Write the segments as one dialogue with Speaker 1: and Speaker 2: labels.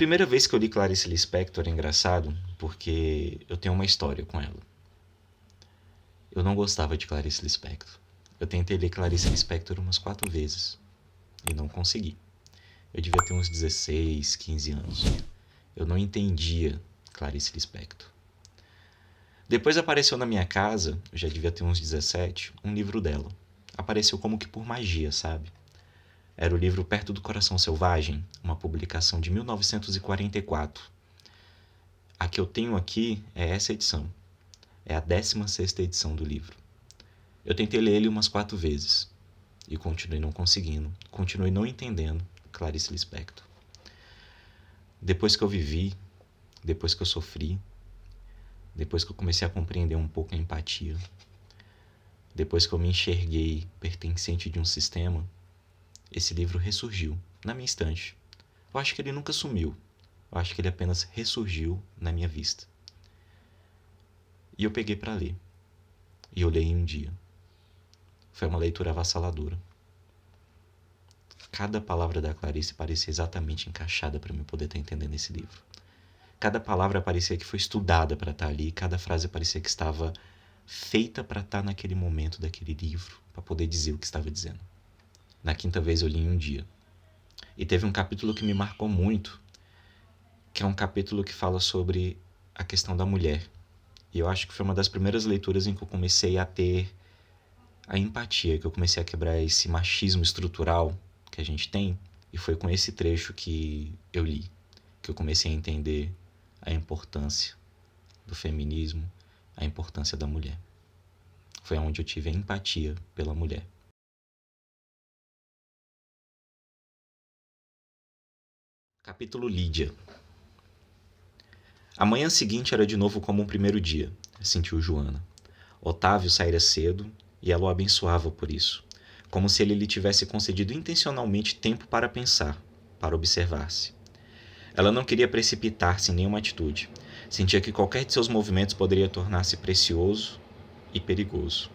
Speaker 1: primeira vez que eu li Clarice Lispector é engraçado, porque eu tenho uma história com ela. Eu não gostava de Clarice Lispector. Eu tentei ler Clarice Lispector umas 4 vezes e não consegui. Eu devia ter uns 16, 15 anos. Eu não entendia Clarice Lispector. Depois apareceu na minha casa, eu já devia ter uns 17, um livro dela. Apareceu como que por magia, sabe? Era o livro Perto do Coração Selvagem, uma publicação de 1944. A que eu tenho aqui é essa edição. É a 16ª edição do livro. Eu tentei ler ele umas 4 vezes e continuei não conseguindo, continuei não entendendo Clarice Lispector. Depois que eu vivi, depois que eu sofri, depois que eu comecei a compreender um pouco a empatia, depois que eu me enxerguei pertencente de um sistema, esse livro ressurgiu na minha estante. Eu acho que ele nunca sumiu. Eu acho que ele apenas ressurgiu na minha vista. E eu peguei para ler. E eu li em um dia. Foi uma leitura avassaladora. Cada palavra da Clarice parecia exatamente encaixada para eu poder estar entendendo esse livro. Cada palavra parecia que foi estudada para estar ali. Cada frase parecia que estava feita para estar naquele momento daquele livro, para poder dizer o que estava dizendo. Na 5ª vez eu li em um dia. E teve um capítulo que me marcou muito, que é um capítulo que fala sobre a questão da mulher. E eu acho que foi uma das primeiras leituras em que eu comecei a ter a empatia, que eu comecei a quebrar esse machismo estrutural que a gente tem. E foi com esse trecho que eu li, que eu comecei a entender a importância do feminismo, a importância da mulher. Foi onde eu tive a empatia pela mulher. Capítulo Lídia. A manhã seguinte era de novo como um primeiro dia, sentiu Joana. Otávio saíra cedo e ela o abençoava por isso, como se ele lhe tivesse concedido intencionalmente tempo para pensar, para observar-se. Ela não queria precipitar-se em nenhuma atitude. Sentia que qualquer de seus movimentos poderia tornar-se precioso e perigoso.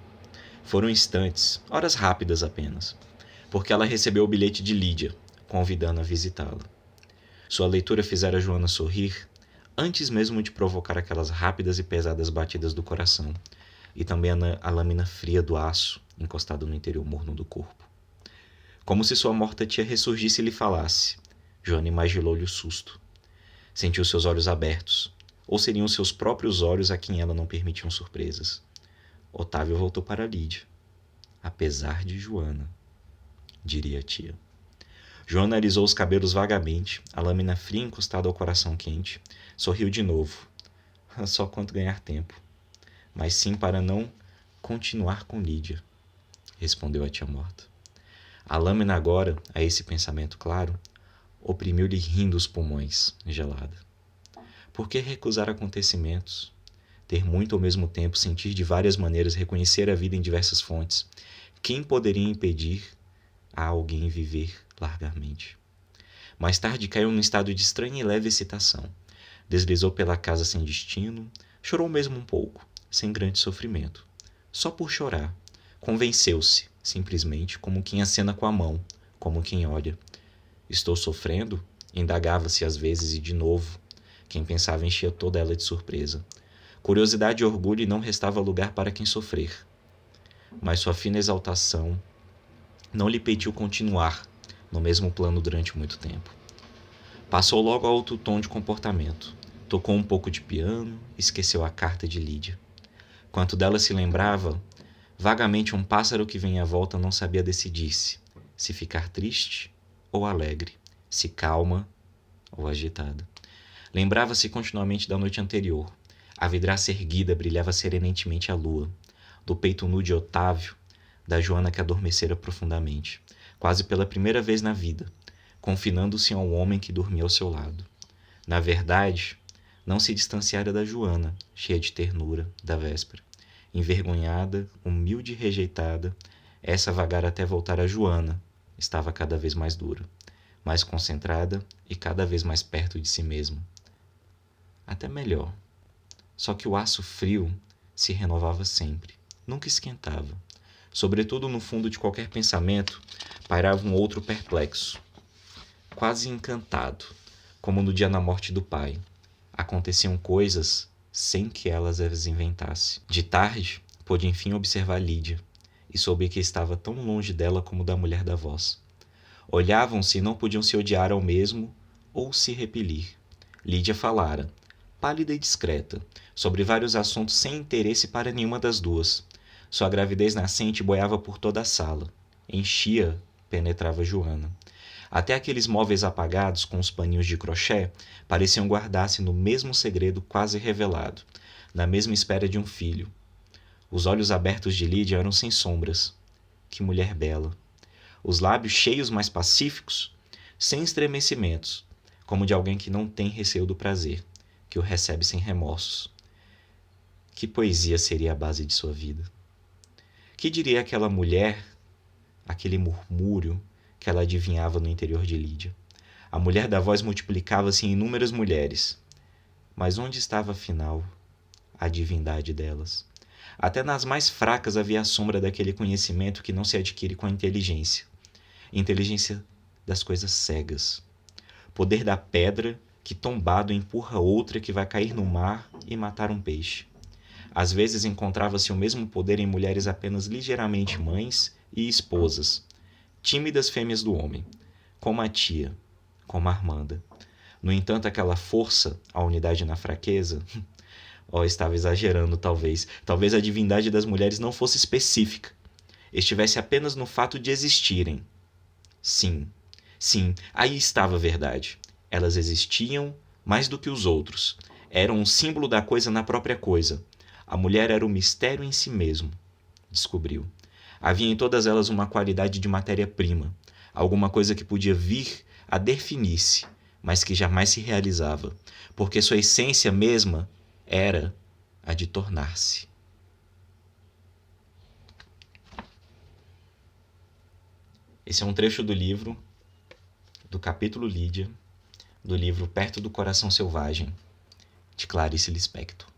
Speaker 1: Foram instantes, horas rápidas apenas, porque ela recebeu o bilhete de Lídia, convidando a visitá-la. Sua leitura fizera Joana sorrir, antes mesmo de provocar aquelas rápidas e pesadas batidas do coração, e também a lâmina fria do aço encostado no interior morno do corpo. Como se sua morta tia ressurgisse e lhe falasse, Joana imaginou-lhe o susto. Sentiu seus olhos abertos, ou seriam seus próprios olhos a quem ela não permitiam surpresas. Otávio voltou para Lídia. Apesar de Joana, diria a tia. Joana alisou os cabelos vagamente, a lâmina fria encostada ao coração quente. Sorriu de novo. Só quanto ganhar tempo. Mas sim para não continuar com Lídia, respondeu a tia morta. A lâmina agora, a esse pensamento claro, oprimiu-lhe rindo os pulmões, gelada. Por que recusar acontecimentos? Ter muito ao mesmo tempo, sentir de várias maneiras, reconhecer a vida em diversas fontes. Quem poderia impedir a alguém viver largamente? Mais tarde caiu num estado de estranha e leve excitação. Deslizou pela casa sem destino, chorou mesmo um pouco, sem grande sofrimento. Só por chorar. Convenceu-se, simplesmente, como quem acena com a mão, como quem olha. Estou sofrendo? Indagava-se às vezes e de novo. Quem pensava enchia toda ela de surpresa. Curiosidade e orgulho não restava lugar para quem sofrer. Mas sua fina exaltação não lhe pediu continuar no mesmo plano durante muito tempo. Passou logo a outro tom de comportamento. Tocou um pouco de piano, esqueceu a carta de Lídia. Quanto dela se lembrava, vagamente um pássaro que vinha à volta não sabia decidir-se, se ficar triste ou alegre, se calma ou agitada. Lembrava-se continuamente da noite anterior. A vidraça erguida brilhava serenentemente a lua. Do peito nu de Otávio, da Joana que adormecera profundamente, quase pela primeira vez na vida, confinando-se ao homem que dormia ao seu lado. Na verdade, não se distanciara da Joana, cheia de ternura, da véspera. Envergonhada, humilde e rejeitada, essa vagara até voltar a Joana, estava cada vez mais dura, mais concentrada e cada vez mais perto de si mesma. Até melhor. Só que o aço frio se renovava sempre, nunca esquentava. Sobretudo no fundo de qualquer pensamento, pairava um outro perplexo, quase encantado, como no dia da morte do pai. Aconteciam coisas sem que elas as inventasse. De tarde, pôde enfim observar Lídia, e soube que estava tão longe dela como da mulher da voz. Olhavam-se e não podiam se odiar ao mesmo ou se repelir. Lídia falara, pálida e discreta, sobre vários assuntos sem interesse para nenhuma das duas. Sua gravidez nascente boiava por toda a sala. Enchia, penetrava Joana. Até aqueles móveis apagados com os paninhos de crochê pareciam guardar-se no mesmo segredo quase revelado, na mesma espera de um filho. Os olhos abertos de Lídia eram sem sombras. Que mulher bela! Os lábios cheios, mas pacíficos, sem estremecimentos, como de alguém que não tem receio do prazer, que o recebe sem remorsos. Que poesia seria a base de sua vida? Que diria aquela mulher, aquele murmúrio que ela adivinhava no interior de Lídia? A mulher da voz multiplicava-se em inúmeras mulheres. Mas onde estava, afinal, a divindade delas? Até nas mais fracas havia a sombra daquele conhecimento que não se adquire com a inteligência. Inteligência das coisas cegas. Poder da pedra que tombado empurra outra que vai cair no mar e matar um peixe. Às vezes encontrava-se o mesmo poder em mulheres apenas ligeiramente mães e esposas, tímidas fêmeas do homem, como a tia, como a Armanda. No entanto, aquela força, a unidade na fraqueza, estava exagerando talvez. Talvez a divindade das mulheres não fosse específica, estivesse apenas no fato de existirem. Sim, aí estava a verdade. Elas existiam mais do que os outros. Eram um símbolo da coisa na própria coisa. A mulher era o mistério em si mesmo, descobriu. Havia em todas elas uma qualidade de matéria-prima, alguma coisa que podia vir a definir-se, mas que jamais se realizava, porque sua essência mesma era a de tornar-se. Esse é um trecho do livro, do capítulo Lídia, do livro Perto do Coração Selvagem, de Clarice Lispector.